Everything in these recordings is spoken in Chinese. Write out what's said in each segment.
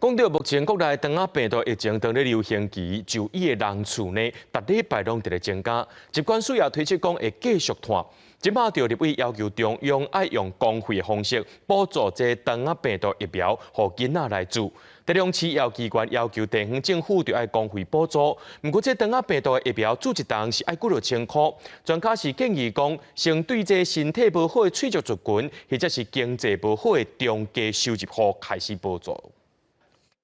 讲到目前国内肠仔病毒疫情当咧流行期，就医的人数呢，逐礼拜拢伫咧增加。疾管署也推出讲会继续拖。即马就立委要求中央爱用公费的方式补助这肠仔病毒疫苗，互囡仔来注。第两次要机关要求地方政府就爱公费补助，不过这肠仔病毒的疫苗注一档是爱几落千块。专家是建议讲，先对这身体无好的喙足族群，或者是经济无好的中低收入户开始补助。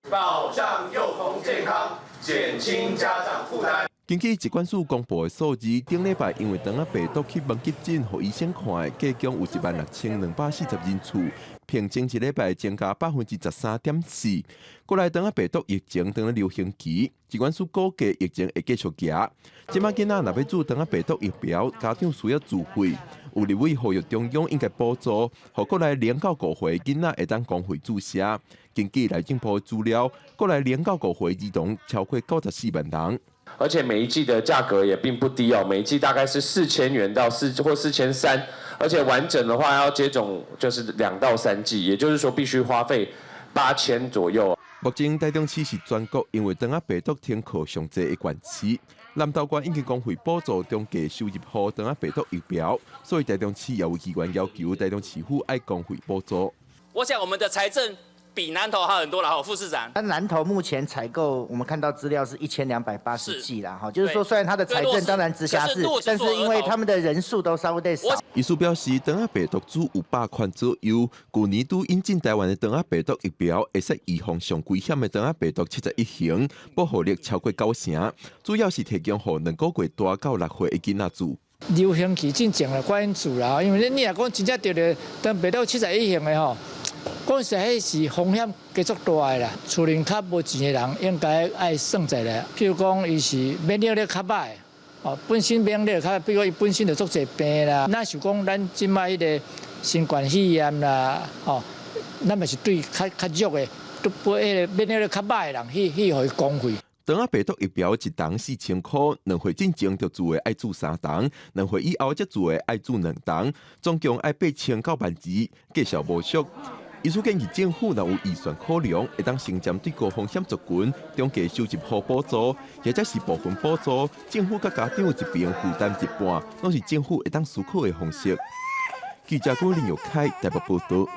保障幼童健康，减轻家长负担。根据疾管署公布的数字，顶礼拜因为肠仔病毒去门急诊，互医生看的，计共有16240人次，平均一礼拜增加13.4%。国内肠仔病毒疫情当咧流行期，疾管署估计疫情会继续行。即马囡仔若要注肠仔病毒疫苗，家长需要自费。有立委呼吁中央应该补助，互国内0到5岁囡仔会当公费注射。根据内政部资料，国内0到5岁儿童超过94万人。而且每一剂的价格也并不低哦，每一剂大概是4000元到4300，而且完整的话要接种就是2到3剂，也就是说必须花费8000左右。目前台中市是全国因为肠仔病毒天课上济的县市，南投县已经公费补助中低收入户肠仔病毒疫苗，所以台中市也有议员要求台中市府爱公费补助。我想我们的财政比南投好很多了哈，副市长。南投目前采购，我们看到资料是1280剂啦，哈，就是说虽然它的财政当然直辖市，但是因为他们的人数都稍微少。医师表示，肠仔病毒株有100款左右，去年度引进台湾的肠仔病毒疫苗，会使预防上危险的肠仔病毒71型，保护力超过90%，主要是提供予2个月大到6岁的囡仔注。流行期进前了，赶紧做啦，因为你若讲真正得了肠病毒71型的吼。讲实迄是风险继续大的啦，厝里较无钱的人应该爱算一下。譬如讲，伊是免疫力较歹，哦，本身免疫力较，比如伊本身就足侪病啦。那想讲咱即摆迄个新冠肺炎啦，哦，咱嘛是对较弱的，都不迄个免疫力较歹的人去互伊公费。肠仔病毒疫苗一筒4000块，2岁进前就注的爱注3筒，2岁以后才注的爱注2筒，总共爱8000到10000支，计效无俗。医师建议政府若有预算考量，会当先针对高风险族群、中低收入户补助，或者是部分补助，政府甲家长一边负担一半，拢是政府会当思考的方式。记者郭林玉凯台北报道。